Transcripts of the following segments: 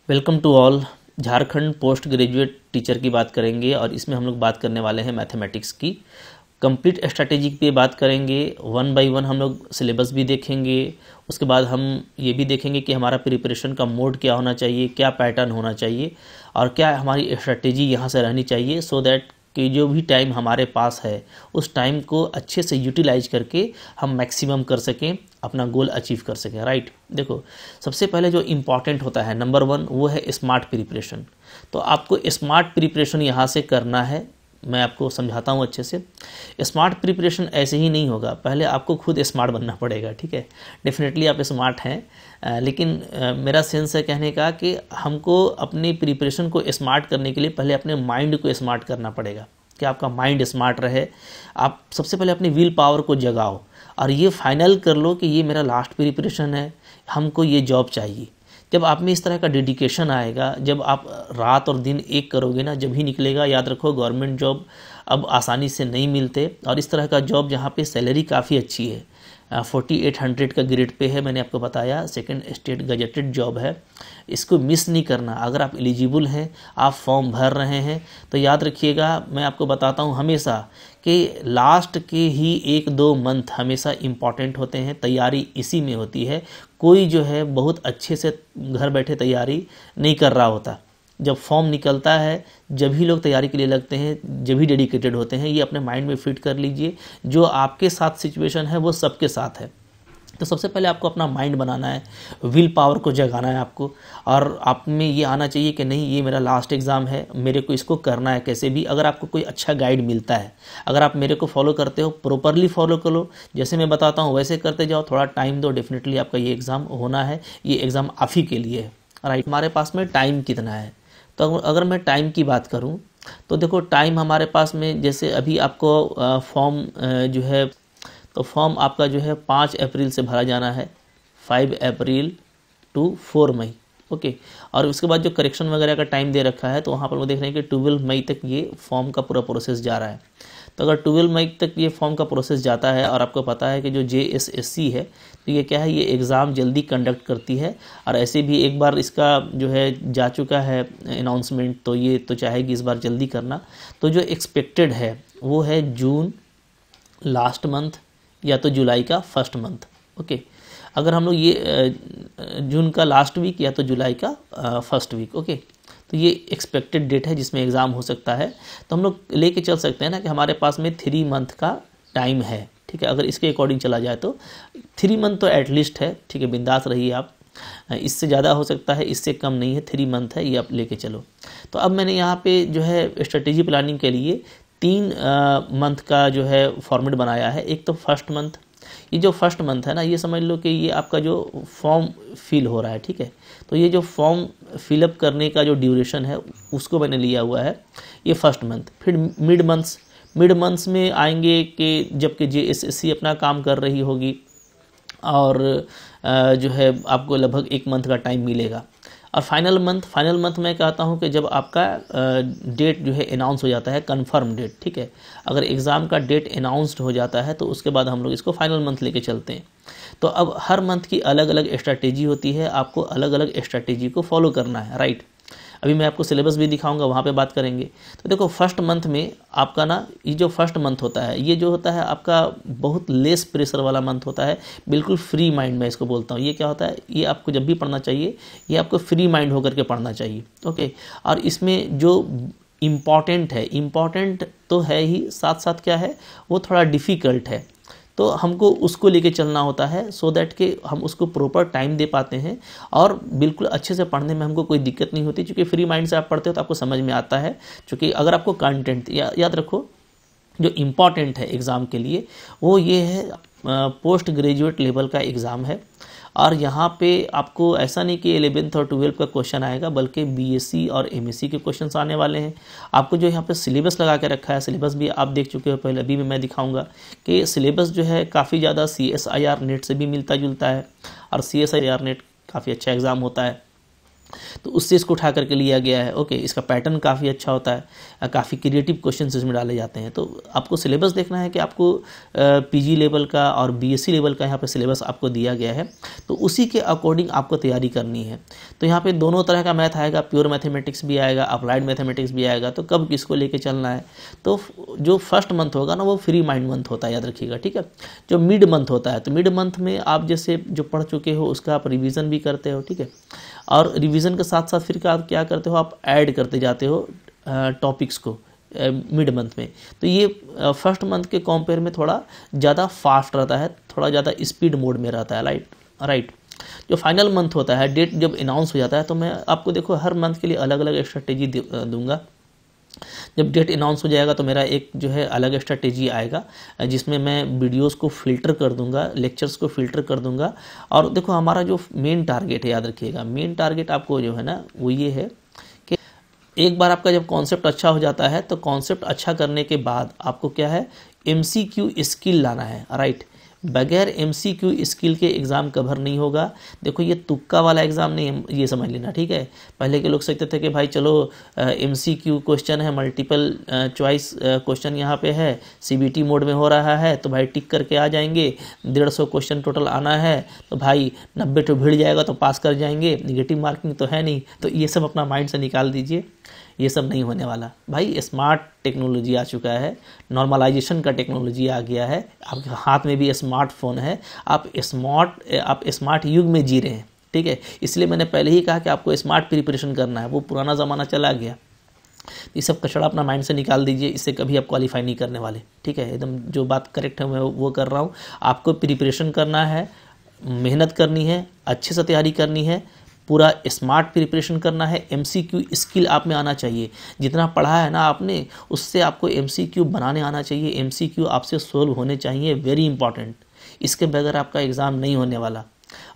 Welcome to all. Jharkhand post graduate teacher की बात करेंगे और इसमें हम लोग बात करने वाले हैं मैथमेटिक्स की कंप्लीट स्ट्रैटेजी पे बात करेंगे। वन बाय वन हम लोग सिलेबस भी देखेंगे। उसके बाद हम ये भी देखेंगे कि हमारा प्रिपरेशन का मोड क्या होना चाहिए, क्या पैटर्न होना चाहिए और क्या हमारी स्ट्रैटेजी यहाँ से रहनी चाहिए, सो दैट कि जो भी टाइम हमारे पास है उस टाइम को अच्छे से यूटिलाइज करके हम मैक्सिमम कर सकें, अपना गोल अचीव कर सकें। राइट, देखो सबसे पहले जो इम्पॉर्टेंट होता है नंबर वन वो है स्मार्ट प्रिपरेशन। तो आपको स्मार्ट प्रिपरेशन यहाँ से करना है। मैं आपको समझाता हूँ अच्छे से। स्मार्ट प्रिपरेशन ऐसे ही नहीं होगा, पहले आपको खुद स्मार्ट बनना पड़ेगा। ठीक है, डेफिनेटली आप स्मार्ट हैं, लेकिन मेरा सेंस है कहने का कि हमको अपनी प्रिपरेशन को स्मार्ट करने के लिए पहले अपने माइंड को स्मार्ट करना पड़ेगा कि आपका माइंड स्मार्ट रहे। आप सबसे पहले अपनी विल पावर को जगाओ और ये फाइनल कर लो कि ये मेरा लास्ट प्रिपरेशन है, हमको ये जॉब चाहिए। जब आप में इस तरह का डेडिकेशन आएगा, जब आप रात और दिन एक करोगे ना, जब ही निकलेगा। याद रखो गवर्नमेंट जॉब अब आसानी से नहीं मिलते और इस तरह का जॉब जहाँ पे सैलरी काफ़ी अच्छी है, 4800 का ग्रेड पे है, मैंने आपको बताया, सेकंड स्टेट गजेटेड जॉब है। इसको मिस नहीं करना। अगर आप एलिजिबल हैं, आप फॉर्म भर रहे हैं, तो याद रखिएगा मैं आपको बताता हूँ हमेशा कि लास्ट के ही 1-2 मंथ हमेशा इम्पॉर्टेंट होते हैं। तैयारी इसी में होती है। कोई जो है बहुत अच्छे से घर बैठे तैयारी नहीं कर रहा होता। जब फॉर्म निकलता है जब ही लोग तैयारी के लिए लगते हैं, जब ही डेडिकेटेड होते हैं। ये अपने माइंड में फिट कर लीजिए, जो आपके साथ सिचुएशन है वो सबके साथ है। तो सबसे पहले आपको अपना माइंड बनाना है, विल पावर को जगाना है आपको, और आप में ये आना चाहिए कि नहीं ये मेरा लास्ट एग्ज़ाम है, मेरे को इसको करना है कैसे भी। अगर आपको कोई अच्छा गाइड मिलता है, अगर आप मेरे को फॉलो करते हो, प्रॉपरली फॉलो करो, जैसे मैं बताता हूँ वैसे करते जाओ, थोड़ा टाइम दो, डेफिनेटली आपका ये एग्ज़ाम होना है। ये एग्ज़ाम आप ही के लिए है। राइट, हमारे पास में टाइम कितना है? तो अगर मैं टाइम की बात करूं तो देखो टाइम हमारे पास में, जैसे अभी आपको फॉर्म जो है, तो फॉर्म आपका जो है 5 अप्रैल से भरा जाना है, 5 अप्रैल टू 4 मई। ओके, और उसके बाद जो करेक्शन वगैरह का टाइम दे रखा है, तो वहाँ पर वो देख रहे हैं कि 12 मई तक ये फॉर्म का पूरा प्रोसेस जा रहा है। तो अगर 12 मई तक ये फॉर्म का प्रोसेस जाता है, और आपको पता है कि जो JSSC है तो ये क्या है, ये एग्ज़ाम जल्दी कंडक्ट करती है, और ऐसे भी एक बार इसका जो है जा चुका है अनाउंसमेंट, तो ये तो चाहेगी इस बार जल्दी करना। तो जो एक्सपेक्टेड है वो है जून लास्ट मंथ या तो जुलाई का फर्स्ट मंथ। ओके, अगर हम लोग ये जून का लास्ट वीक या तो जुलाई का फर्स्ट वीक, ओके, तो ये एक्सपेक्टेड डेट है जिसमें एग्ज़ाम हो सकता है। तो हम लोग लेके चल सकते हैं ना कि हमारे पास में 3 मंथ का टाइम है। ठीक है, अगर इसके अकॉर्डिंग चला जाए तो 3 मंथ तो एटलीस्ट है। ठीक है, बिंदास रहिए आप, इससे ज़्यादा हो सकता है, इससे कम नहीं है, 3 मंथ है, ये आप लेके चलो। तो अब मैंने यहाँ पे जो है स्ट्रेटेजी प्लानिंग के लिए 3 मंथ का जो है फॉर्मेट बनाया है। एक तो फर्स्ट मंथ, ये जो फर्स्ट मंथ है ना, ये समझ लो कि ये आपका जो फॉर्म फिल हो रहा है। ठीक है, तो ये जो फॉर्म फिलअप करने का जो ड्यूरेशन है उसको मैंने लिया हुआ है, ये फर्स्ट मंथ। फिर मिड मंथ्स में आएंगे कि जबकि JSSC अपना काम कर रही होगी, और जो है आपको लगभग 1 मंथ का टाइम मिलेगा। और फाइनल मंथ मैं कहता हूँ कि जब आपका डेट जो है अनाउंस हो जाता है, कंफर्म डेट। ठीक है, अगर एग्ज़ाम का डेट अनाउंस्ड हो जाता है तो उसके बाद हम लोग इसको फाइनल मंथ लेके चलते हैं। तो अब हर मंथ की अलग अलग स्ट्रैटेजी होती है, आपको अलग अलग स्ट्रैटेजी को फॉलो करना है। राइट, अभी मैं आपको सिलेबस भी दिखाऊंगा, वहाँ पे बात करेंगे। तो देखो फर्स्ट मंथ में आपका ना, ये जो फर्स्ट मंथ होता है, ये जो होता है आपका बहुत लेस प्रेशर वाला मंथ होता है, बिल्कुल फ्री माइंड मैं इसको बोलता हूँ। ये क्या होता है, ये आपको जब भी पढ़ना चाहिए, ये आपको फ्री माइंड होकर के पढ़ना चाहिए। ओके, और इसमें जो इम्पॉर्टेंट तो है ही, साथ साथ क्या है वो थोड़ा डिफ़िकल्ट है, तो हमको उसको लेके चलना होता है, सो दैट कि हम उसको प्रॉपर टाइम दे पाते हैं और बिल्कुल अच्छे से पढ़ने में हमको कोई दिक्कत नहीं होती। क्योंकि फ्री माइंड से आप पढ़ते हो तो आपको समझ में आता है। क्योंकि अगर आपको कंटेंट याद रखो, जो इम्पॉर्टेंट है एग्ज़ाम के लिए वो ये है, पोस्ट ग्रेजुएट लेवल का एग्ज़ाम है। और यहाँ पे आपको ऐसा नहीं कि 11th और 12th का क्वेश्चन आएगा, बल्कि BSc और MSc के क्वेश्चंस आने वाले हैं। आपको जो यहाँ पे सिलेबस लगा के रखा है, सिलेबस भी आप देख चुके हो पहले, अभी भी मैं दिखाऊंगा कि सिलेबस जो है काफ़ी ज़्यादा CSIR नेट से भी मिलता जुलता है, और CSIR नेट काफ़ी अच्छा एग्ज़ाम होता है। तो उससे इसको उठा करके लिया गया है। ओके, इसका पैटर्न काफ़ी अच्छा होता है, काफ़ी क्रिएटिव क्वेश्चन इसमें डाले जाते हैं। तो आपको सिलेबस देखना है कि आपको पीजी लेवल का और बीएससी लेवल का यहाँ पे सिलेबस आपको दिया गया है, तो उसी के अकॉर्डिंग आपको तैयारी करनी है। तो यहाँ पे दोनों तरह का मैथ आएगा, प्योर मैथमेटिक्स भी आएगा, अप्लाइड मैथमेटिक्स भी आएगा। तो कब किसको लेके चलना है, तो जो फर्स्ट मंथ होगा ना वो फ्री माइंड मंथ होता है, याद रखिएगा, ठीक है। जो मिड मंथ होता है, तो मिड मंथ में आप जैसे जो पढ़ चुके हो उसका आप रिवीजन भी करते हो, ठीक है। और रिवीजन के साथ साथ फिर आप क्या करते हो, आप ऐड करते जाते हो टॉपिक्स को मिड मंथ में। तो ये फर्स्ट मंथ के कंपेयर में थोड़ा ज़्यादा फास्ट रहता है, थोड़ा ज़्यादा स्पीड मोड में रहता है, राइट। जो फाइनल मंथ होता है, डेट जब अनाउंस हो जाता है, तो मैं आपको देखो हर मंथ के लिए अलग अलग स्ट्रेटेजी दूंगा। जब डेट अनाउंस हो जाएगा तो मेरा एक जो है अलग स्ट्रेटेजी आएगा, जिसमें मैं वीडियोस को फिल्टर कर दूंगा, लेक्चर्स को फिल्टर कर दूंगा। और देखो हमारा जो मेन टारगेट है, याद रखिएगा, मेन टारगेट आपको जो है ना वो ये है कि एक बार आपका जब कॉन्सेप्ट अच्छा हो जाता है, तो कॉन्सेप्ट अच्छा करने के बाद आपको क्या है, MCQ स्किल लाना है, राइट। बगैर MCQ स्किल के एग्ज़ाम कवर नहीं होगा। देखो ये तुक्का वाला एग्ज़ाम नहीं, ये समझ लेना, ठीक है। पहले के लोग सोचते थे कि भाई चलो MCQ क्वेश्चन है, मल्टीपल चॉइस क्वेश्चन यहाँ पे है, CBT मोड में हो रहा है, तो भाई टिक करके आ जाएंगे, 150 क्वेश्चन टोटल आना है, तो भाई 90 तो भिड़ जाएगा तो पास कर जाएंगे, निगेटिव मार्किंग तो है नहीं। तो ये सब अपना माइंड से निकाल दीजिए, ये सब नहीं होने वाला। भाई स्मार्ट टेक्नोलॉजी आ चुका है, नॉर्मलाइजेशन का टेक्नोलॉजी आ गया है, आपके हाथ में भी स्मार्टफोन है, आप स्मार्ट युग में जी रहे हैं, ठीक है। इसलिए मैंने पहले ही कहा कि आपको स्मार्ट प्रिपरेशन करना है, वो पुराना ज़माना चला गया। ये सब कचड़ा अपना माइंड से निकाल दीजिए, इससे कभी आप क्वालिफाई नहीं करने वाले, ठीक है। एकदम जो बात करेक्ट है मैं वो कर रहा हूँ। आपको प्रिपरेशन करना है, मेहनत करनी है, अच्छे से तैयारी करनी है, पूरा स्मार्ट प्रिपरेशन करना है। MCQ स्किल आप में आना चाहिए, जितना पढ़ा है ना आपने उससे आपको MCQ बनाने आना चाहिए, MCQ आपसे सोल्व होने चाहिए, वेरी इंपॉर्टेंट। इसके बगैर आपका एग्ज़ाम नहीं होने वाला।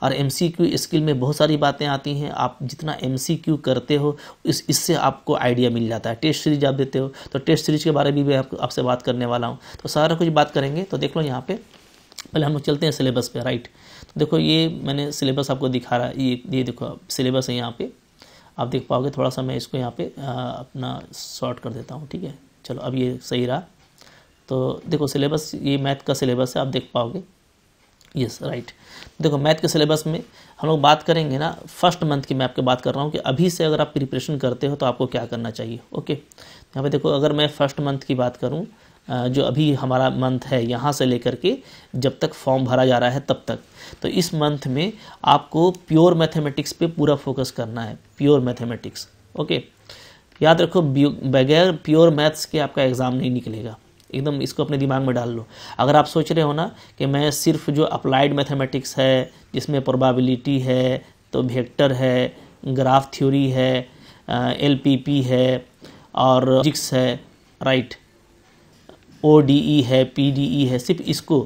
और MCQ स्किल में बहुत सारी बातें आती हैं, आप जितना MCQ करते हो इससे आपको आइडिया मिल जाता है। टेस्ट सीरीज आप देते हो, तो टेस्ट सीरीज के बारे में भी आपसे बात करने वाला हूँ, तो सारा कुछ बात करेंगे। तो देख लो यहाँ पे पहले हम लोग चलते हैं सिलेबस पे, राइट। तो देखो ये मैंने सिलेबस आपको दिखा रहा है, ये देखो सिलेबस है यहाँ पे, आप देख पाओगे। थोड़ा सा मैं इसको यहाँ पे अपना शॉर्ट कर देता हूँ, ठीक है। चलो अब ये सही रहा। तो देखो सिलेबस, ये मैथ का सिलेबस है, आप देख पाओगे, यस, राइट। देखो मैथ के सिलेबस में हम लोग बात करेंगे ना फर्स्ट मंथ की, मैं आपके बात कर रहा हूँ कि अभी से अगर आप प्रिपरेशन करते हो तो आपको क्या करना चाहिए, ओके। यहाँ पे देखो अगर मैं फर्स्ट मंथ की बात करूँ, जो अभी हमारा मंथ है यहाँ से लेकर के जब तक फॉर्म भरा जा रहा है तब तक, तो इस मंथ में आपको प्योर मैथमेटिक्स पे पूरा फोकस करना है, प्योर मैथमेटिक्स, ओके। याद रखो बगैर प्योर मैथ्स के आपका एग्ज़ाम नहीं निकलेगा, एकदम इसको अपने दिमाग में डाल लो। अगर आप सोच रहे हो ना कि मैं सिर्फ जो अप्लाइड मैथमेटिक्स है जिसमें प्रोबेबिलिटी है, तो वेक्टर है, ग्राफ थ्योरी है, LPP है और लॉजिक्स है, राइट, ODE है, PDE है, सिर्फ इसको,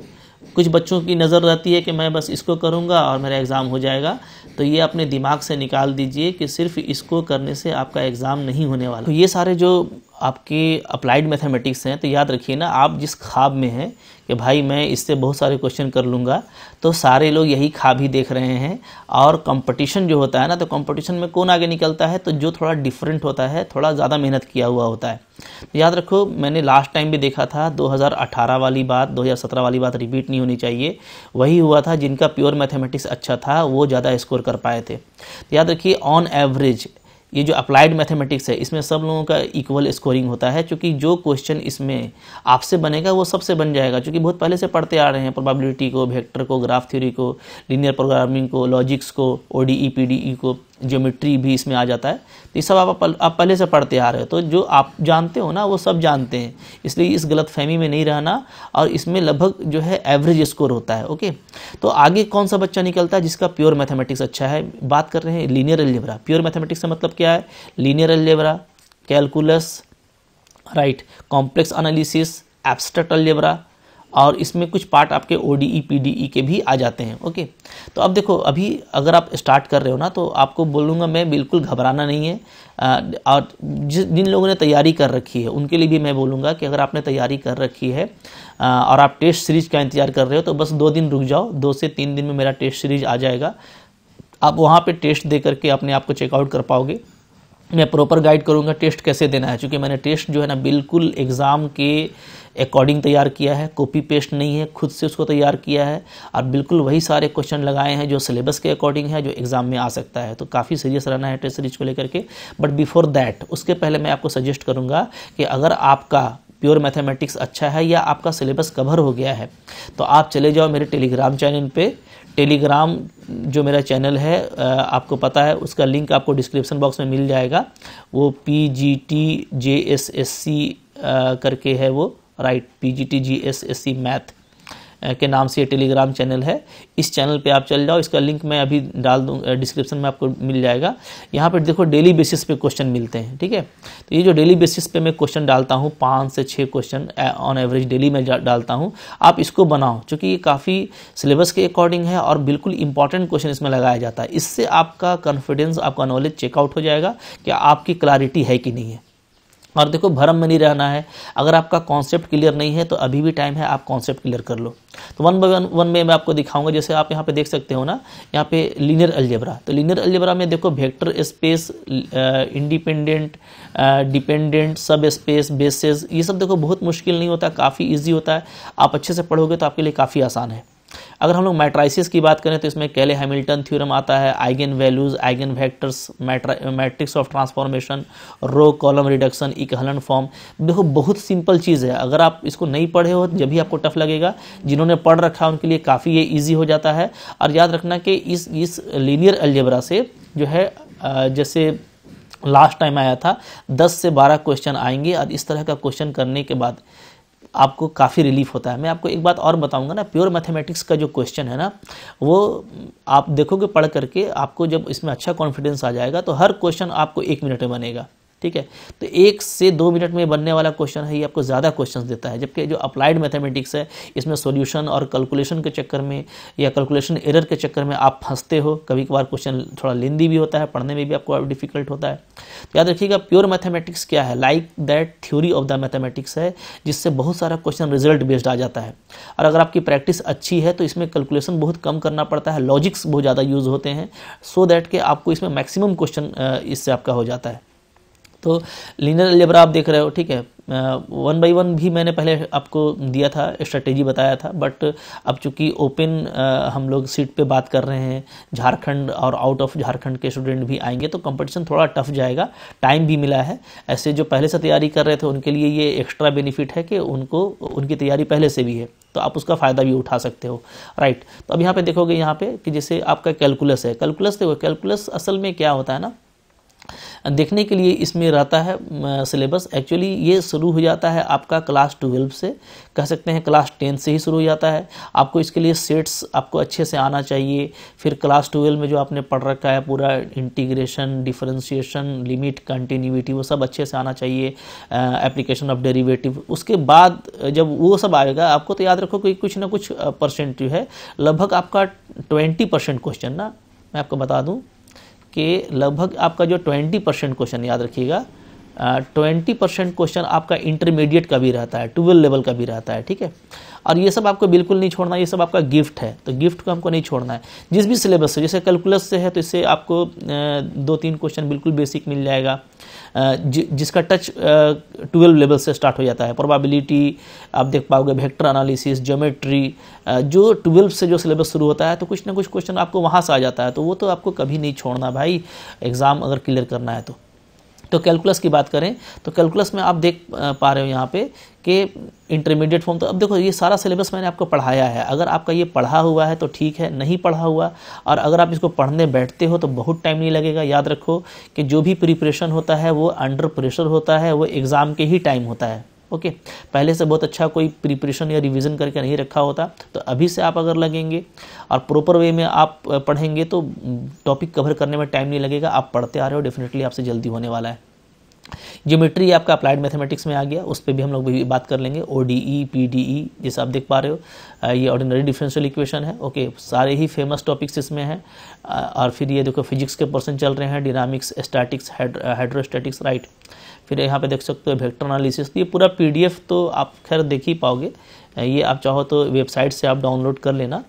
कुछ बच्चों की नज़र रहती है कि मैं बस इसको करूँगा और मेरा एग्ज़ाम हो जाएगा, तो ये अपने दिमाग से निकाल दीजिए कि सिर्फ इसको करने से आपका एग्ज़ाम नहीं होने वाला। तो ये सारे जो आपके अप्लाइड मैथमेटिक्स हैं, तो याद रखिए ना, आप जिस ख्वाब में हैं कि भाई मैं इससे बहुत सारे क्वेश्चन कर लूँगा, तो सारे लोग यही ख्वाब ही देख रहे हैं। और कंपटीशन जो होता है ना, तो कंपटीशन में कौन आगे निकलता है, तो जो थोड़ा डिफरेंट होता है, थोड़ा ज़्यादा मेहनत किया हुआ होता है। तो याद रखो, मैंने लास्ट टाइम भी देखा था, 2018 वाली बात, 2017 वाली बात रिपीट नहीं होनी चाहिए। वही हुआ था, जिनका प्योर मैथमेटिक्स अच्छा था वो ज़्यादा स्कोर कर पाए थे। तो याद रखिए, ऑन एवरेज ये जो अप्लाइड मैथमेटिक्स है इसमें सब लोगों का इक्वल स्कोरिंग होता है, क्योंकि जो क्वेश्चन इसमें आपसे बनेगा वो सबसे बन जाएगा, क्योंकि बहुत पहले से पढ़ते आ रहे हैं, प्रोबेबिलिटी को, वेक्टर को, ग्राफ थ्योरी को, लीनियर प्रोग्रामिंग को, लॉजिक्स को, ODE PDE को, ज्योमेट्री भी इसमें आ जाता है। तो ये सब आप पहले से पढ़ते आ रहे हो, तो जो आप जानते हो ना वो सब जानते हैं, इसलिए इस गलतफहमी में नहीं रहना। और इसमें लगभग जो है एवरेज स्कोर होता है, ओके। तो आगे कौन सा बच्चा निकलता है जिसका प्योर मैथमेटिक्स अच्छा है, बात कर रहे हैं लीनियर अलजेब्रा। प्योर मैथमेटिक्स का मतलब क्या है, linear algebra, calculus, right, complex analysis, abstract algebra, और इसमें कुछ पार्ट आपके ODE PDE के भी आ जाते हैं, ओके। तो अब देखो, अभी अगर आप स्टार्ट कर रहे हो ना, तो आपको बोलूँगा मैं, बिल्कुल घबराना नहीं है। और जिन लोगों ने तैयारी कर रखी है उनके लिए भी मैं बोलूँगा कि अगर आपने तैयारी कर रखी है और आप टेस्ट सीरीज का इंतजार कर रहे हो, तो बस 2 दिन रुक जाओ, 2 से 3 दिन में मेरा टेस्ट सीरीज आ जाएगा। आप वहाँ पे टेस्ट दे करके अपने आप को चेकआउट कर पाओगे। मैं प्रॉपर गाइड करूँगा टेस्ट कैसे देना है, क्योंकि मैंने टेस्ट जो है ना बिल्कुल एग्ज़ाम के अकॉर्डिंग तैयार किया है, कॉपी पेस्ट नहीं है, खुद से उसको तैयार किया है और बिल्कुल वही सारे क्वेश्चन लगाए हैं जो सिलेबस के अकॉर्डिंग है, जो एग्ज़ाम में आ सकता है। तो काफ़ी सीरियस रहना है टेस्ट सीरीज को लेकर के। बट बिफोर दैट, उसके पहले मैं आपको सजेस्ट करूँगा कि अगर आपका प्योर मैथमेटिक्स अच्छा है या आपका सिलेबस कवर हो गया है तो आप चले जाओ मेरे टेलीग्राम चैनल पे। टेलीग्राम जो मेरा चैनल है आपको पता है, उसका लिंक आपको डिस्क्रिप्शन बॉक्स में मिल जाएगा। वो PGTJSSC करके है वो, राइट, PGTJSSC मैथ के नाम से ये टेलीग्राम चैनल है। इस चैनल पे आप चल जाओ, इसका लिंक मैं अभी डाल दूँ डिस्क्रिप्शन में, आपको मिल जाएगा। यहाँ पर देखो डेली बेसिस पे क्वेश्चन मिलते हैं, ठीक है। तो ये जो डेली बेसिस पे मैं क्वेश्चन डालता हूँ, 5 से 6 क्वेश्चन ऑन एवरेज डेली में डालता हूँ। आप इसको बनाओ, क्योंकि ये काफ़ी सिलेबस के अकॉर्डिंग है और बिल्कुल इंपॉर्टेंट क्वेश्चन इसमें लगाया जाता है। इससे आपका कॉन्फिडेंस, आपका नॉलेज चेकआउट हो जाएगा कि आपकी क्लैरिटी है कि नहीं है। और देखो भरम में नहीं रहना है। अगर आपका कॉन्सेप्ट क्लियर नहीं है तो अभी भी टाइम है, आप कॉन्सेप्ट क्लियर कर लो। तो वन बाय वन में मैं आपको दिखाऊंगा। जैसे आप यहाँ पे देख सकते हो ना, यहाँ पे लीनियर अलजेब्रा। तो लीनियर अलजेब्रा में देखो वेक्टर स्पेस, इंडिपेंडेंट, डिपेंडेंट, सब स्पेस, बेसेस, ये सब देखो बहुत मुश्किल नहीं होता, काफ़ी ईजी होता है। आप अच्छे से पढ़ोगे तो आपके लिए काफ़ी आसान है। अगर हम लोग मैट्राइसिस की बात करें तो इसमें कैले हैमिल्टन थ्योरम आता है, eigen values, eigen vectors, matrix of transformation, row column reduction, equivalent form. देखो बहुत सिंपल चीज़ है। अगर आप इसको नहीं पढ़े हो जब भी आपको टफ लगेगा, जिन्होंने पढ़ रखा है उनके लिए काफ़ी ये ईजी हो जाता है। और याद रखना कि इस लीनियर अलजेब्रा से जो है जैसे लास्ट टाइम आया था 10 से 12 क्वेश्चन आएंगे और इस तरह का क्वेश्चन करने के बाद आपको काफ़ी रिलीफ होता है। मैं आपको एक बात और बताऊंगा ना, प्योर मैथमेटिक्स का जो क्वेश्चन है ना, वो आप देखोगे पढ़ करके, आपको जब इसमें अच्छा कॉन्फिडेंस आ जाएगा तो हर क्वेश्चन आपको 1 मिनट में बनेगा, ठीक है। तो 1 से 2 मिनट में बनने वाला क्वेश्चन है, ये आपको ज़्यादा क्वेश्चंस देता है। जबकि जो अप्लाइड मैथमेटिक्स है, इसमें सॉल्यूशन और कैलकुलेशन के चक्कर में या कैलकुलेशन एरर के चक्कर में आप फंसते हो। कभी कभार क्वेश्चन थोड़ा लेंदी भी होता है, पढ़ने में भी आपको डिफिकल्ट होता है। तो याद रखिएगा, प्योर मैथमेटिक्स क्या है, like that theory of the mathematics है, जिससे बहुत सारा क्वेश्चन रिजल्ट बेस्ड आ जाता है। और अगर आपकी प्रैक्टिस अच्छी है तो इसमें कैलकुलेशन बहुत कम करना पड़ता है, लॉजिक्स बहुत ज़्यादा यूज़ होते हैं, सो दैट कि आपको इसमें मैक्सिमम क्वेश्चन इससे आपका हो जाता है। तो लीनियर अलजेब्रा आप देख रहे हो, ठीक है। 1 बाय 1 भी मैंने पहले आपको दिया था, स्ट्रेटेजी बताया था। बट अब चूंकि ओपन हम लोग सीट पे बात कर रहे हैं, झारखंड और आउट ऑफ झारखंड के स्टूडेंट भी आएंगे, तो कंपटीशन थोड़ा टफ जाएगा। टाइम भी मिला है, ऐसे जो पहले से तैयारी कर रहे थे उनके लिए ये एक्स्ट्रा बेनिफिट है कि उनको उनकी तैयारी पहले से भी है, तो आप उसका फ़ायदा भी उठा सकते हो, राइट। तो अब यहाँ पे देखोगे, यहाँ पे कि जैसे आपका कैलकुलस है, कैलकुलस देखो, कैलकुलस असल में क्या होता है ना, देखने के लिए इसमें रहता है सिलेबस। एक्चुअली ये शुरू हो जाता है आपका क्लास 12 से, कह सकते हैं क्लास 10 से ही शुरू हो जाता है। आपको इसके लिए सेट्स आपको अच्छे से आना चाहिए। फिर क्लास 12 में जो आपने पढ़ रखा है पूरा इंटीग्रेशन, डिफरेंशिएशन, लिमिट, कंटिन्यूटी, वो सब अच्छे से आना चाहिए, एप्लीकेशन ऑफ डेरिवेटिव। उसके बाद जब वो सब आएगा आपको, तो याद रखो कि कुछ ना कुछ परसेंट जो है, लगभग आपका 20% क्वेश्चन ना, मैं आपको बता दूँ कि लगभग आपका जो 20% क्वेश्चन, याद रखिएगा 20% क्वेश्चन आपका इंटरमीडिएट का भी रहता है, 12 लेवल का भी रहता है, ठीक है। और ये सब आपको बिल्कुल नहीं छोड़ना, ये सब आपका गिफ्ट है, तो गिफ्ट को हमको नहीं छोड़ना है। जिस भी सिलेबस से, जैसे कैलकुलस से है तो इससे आपको 2-3 क्वेश्चन बिल्कुल बेसिक मिल जाएगा, जिसका टच 12 लेवल से स्टार्ट हो जाता है। प्रोबेबिलिटी आप देख पाओगे, वेक्टर एनालिसिस, ज्योमेट्री, जो 12 से जो सिलेबस शुरू होता है, तो कुछ ना कुछ क्वेश्चन आपको वहाँ से आ जाता है। तो वो तो आपको कभी नहीं छोड़ना भाई, एग्ज़ाम अगर क्लियर करना है तो कैलकुलस की बात करें तो कैलकुलस में आप देख पा रहे हो यहाँ पे कि इंटरमीडिएट फॉर्म। तो अब देखो, ये सारा सिलेबस मैंने आपको पढ़ाया है। अगर आपका ये पढ़ा हुआ है तो ठीक है, नहीं पढ़ा हुआ और अगर आप इसको पढ़ने बैठते हो तो बहुत टाइम नहीं लगेगा। याद रखो कि जो भी प्रिपरेशन होता है वो अंडर प्रेशर होता है, वो एग्ज़ाम के ही टाइम होता है, ओके। पहले से बहुत अच्छा कोई प्रिपरेशन या रिवीजन करके नहीं रखा होता, तो अभी से आप अगर लगेंगे और प्रॉपर वे में आप पढ़ेंगे तो टॉपिक कवर करने में टाइम नहीं लगेगा। आप पढ़ते आ रहे हो, डेफिनेटली आपसे जल्दी होने वाला है। ज्योमेट्री आपका अप्लाइड मैथमेटिक्स में आ गया, उस पर भी हम लोग भी बात कर लेंगे। ODE, PDE, जैसे आप देख पा रहे हो, ये ऑर्डिनरी डिफरेंशियल इक्वेशन है, ओके। सारे ही फेमस टॉपिक्स इसमें हैं। और फिर ये देखो फिजिक्स के पर्सन चल रहे हैं, डायनामिक्स, स्टैटिक्स, हाइड्रोस्टैटिक्स, राइट। फिर यहाँ पे देख सकते हो वेक्टर एनालिसिस। ये पूरा PDF तो आप खैर देख ही पाओगे, ये आप चाहो तो वेबसाइट से आप डाउनलोड कर लेना,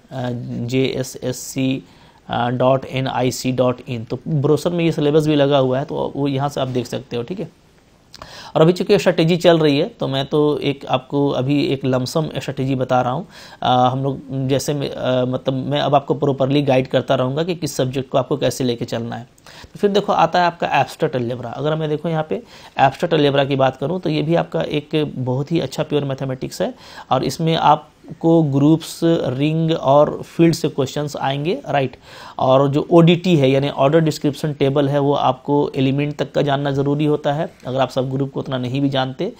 JSSC .nic.in। तो ब्रोशर में ये सिलेबस भी लगा हुआ है, तो वो यहाँ से आप देख सकते हो, ठीक है। और अभी चूँकि स्ट्रेटेजी चल रही है तो मैं तो एक आपको अभी एक लमसम स्ट्रेटेजी बता रहा हूँ। हम लोग जैसे मतलब मैं अब आपको प्रॉपरली गाइड करता रहूँगा कि किस सब्जेक्ट को आपको कैसे लेके चलना है। तो फिर देखो आता है आपका एब्स्ट्रैक्ट अलजेब्रा। अगर मैं देखो यहाँ पे एब्स्ट्रैक्ट अलजेब्रा की बात करूँ तो ये भी आपका एक बहुत ही अच्छा प्योर मैथमेटिक्स है, और इसमें आपको ग्रुप्स, रिंग और फील्ड से क्वेश्चंस आएंगे, राइट। और जो ओडीटी है यानी ऑर्डर डिस्क्रिप्शन टेबल है, वो आपको एलिमेंट तक का जानना ज़रूरी होता है। अगर आप सब ग्रुप को उतना नहीं भी जानते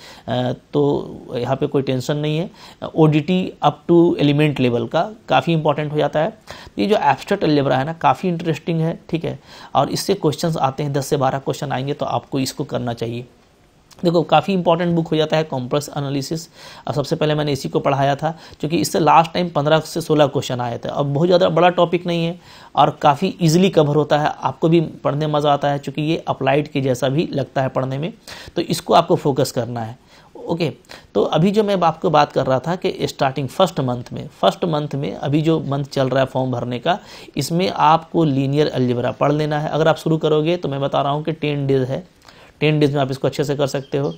तो यहाँ पे कोई टेंशन नहीं है। ODT up to element level का काफ़ी इंपॉर्टेंट हो जाता है। ये जो एब्स्ट्रैक्ट अलजेब्रा है ना, काफ़ी इंटरेस्टिंग है, ठीक है। और इससे क्वेश्चंस आते हैं, 10 से 12 क्वेश्चन आएंगे, तो आपको इसको करना चाहिए। देखो काफ़ी इंपॉर्टेंट बुक हो जाता है कॉम्प्लेक्स एनालिसिस। अब सबसे पहले मैंने इसी को पढ़ाया था क्योंकि इससे लास्ट टाइम 15 से 16 क्वेश्चन आए थे। अब बहुत ज़्यादा बड़ा टॉपिक नहीं है और काफ़ी इजीली कवर होता है, आपको भी पढ़ने मज़ा आता है क्योंकि ये अप्लाइड के जैसा भी लगता है पढ़ने में, तो इसको आपको फोकस करना है। ओके, तो अभी जो मैं आपको बात कर रहा था कि स्टार्टिंग फर्स्ट मंथ में अभी जो मंथ चल रहा है फॉर्म भरने का, इसमें आपको लीनियर अलजेब्रा पढ़ लेना है। अगर आप शुरू करोगे तो मैं बता रहा हूँ कि 10 डेज़ है, 10 डेज़ में आप इसको अच्छे से कर सकते हो।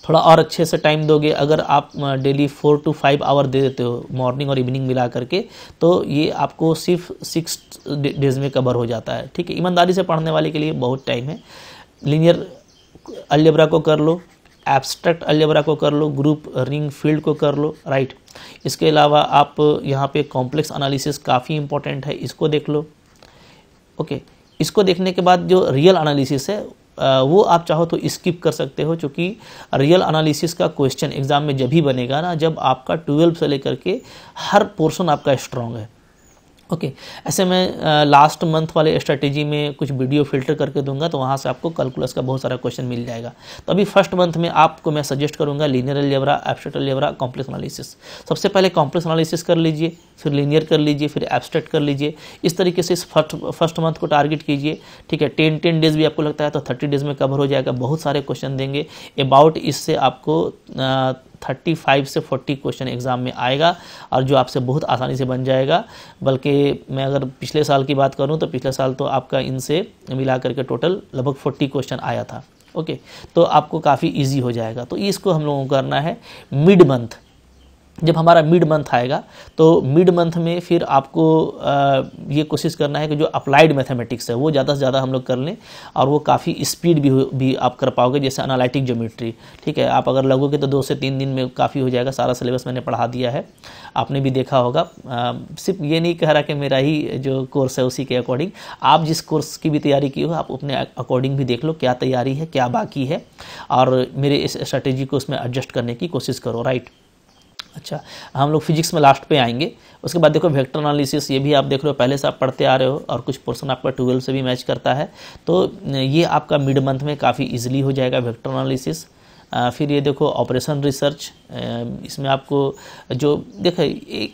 थोड़ा और अच्छे से टाइम दोगे, अगर आप डेली 4 to 5 आवर दे देते हो मॉर्निंग और इवनिंग मिला करके, तो ये आपको सिर्फ 6 डेज़ में कवर हो जाता है, ठीक है। ईमानदारी से पढ़ने वाले के लिए बहुत टाइम है। लीनियर अलजेब्रा को कर लो, एब्स्ट्रैक्ट अलजेब्रा को कर लो, ग्रुप, रिंग, फील्ड को कर लो, राइट। इसके अलावा आप यहाँ पे कॉम्प्लेक्स एनालिसिस काफ़ी इंपॉर्टेंट है, इसको देख लो। ओके, इसको देखने के बाद जो रियल एनालिसिस है वो आप चाहो तो स्किप कर सकते हो, क्योंकि रियल एनालिसिस का क्वेश्चन एग्जाम में जब भी बनेगा ना, जब आपका 12 से लेकर के हर पोर्शन आपका स्ट्रॉन्ग है। ओके, ऐसे मैं लास्ट मंथ वाले स्ट्रेटेजी में कुछ वीडियो फिल्टर करके दूंगा, तो वहाँ से आपको कैलकुलस का बहुत सारा क्वेश्चन मिल जाएगा। तो अभी फर्स्ट मंथ में आपको मैं सजेस्ट करूँगा linear algebra, abstract algebra, complex analysis. सबसे पहले कॉम्प्लेक्स एनालिसिस कर लीजिए, फिर लीनियर कर लीजिए, फिर एब्स्ट्रैक्ट कर लीजिए। इस तरीके से इस फर्स्ट मंथ को टारगेट कीजिए, ठीक है। 10 डेज़ भी आपको लगता है तो 30 डेज़ में कवर हो जाएगा। बहुत सारे क्वेश्चन देंगे अबाउट, इससे आपको 35 से 40 क्वेश्चन एग्जाम में आएगा, और जो आपसे बहुत आसानी से बन जाएगा। बल्कि मैं अगर पिछले साल की बात करूं तो पिछले साल तो आपका इनसे मिला करके टोटल लगभग 40 क्वेश्चन आया था। ओके, तो आपको काफ़ी इजी हो जाएगा। तो इसको हम लोगों को करना है मिड मंथ। जब हमारा मिड मंथ आएगा तो मिड मंथ में फिर आपको ये कोशिश करना है कि जो अप्लाइड मैथमेटिक्स है वो ज़्यादा से ज़्यादा हम लोग कर लें, और वो काफ़ी स्पीड भी आप कर पाओगे, जैसे एनालिटिक ज्योमेट्री, ठीक है। आप अगर लगोगे तो 2 से 3 दिन में काफ़ी हो जाएगा। सारा सिलेबस मैंने पढ़ा दिया है, आपने भी देखा होगा। सिर्फ ये नहीं कह रहा कि मेरा ही जो कोर्स है उसी के अकॉर्डिंग, आप जिस कोर्स की भी तैयारी की हो आप अपने अकॉर्डिंग भी देख लो क्या तैयारी है, क्या बाकी है, और मेरे इस स्ट्रैटेजी को उसमें एडजस्ट करने की कोशिश करो, राइट। अच्छा, हम लोग फिजिक्स में लास्ट पे आएंगे। उसके बाद देखो वेक्टर एनालिसिस, ये भी आप देख रहे हो, पहले से आप पढ़ते आ रहे हो, और कुछ पोर्शन आपका 12 से भी मैच करता है। तो ये आपका मिड मंथ में काफ़ी इजीली हो जाएगा वेक्टर एनालिसिस। फिर ये देखो ऑपरेशन रिसर्च, इसमें आपको जो देखो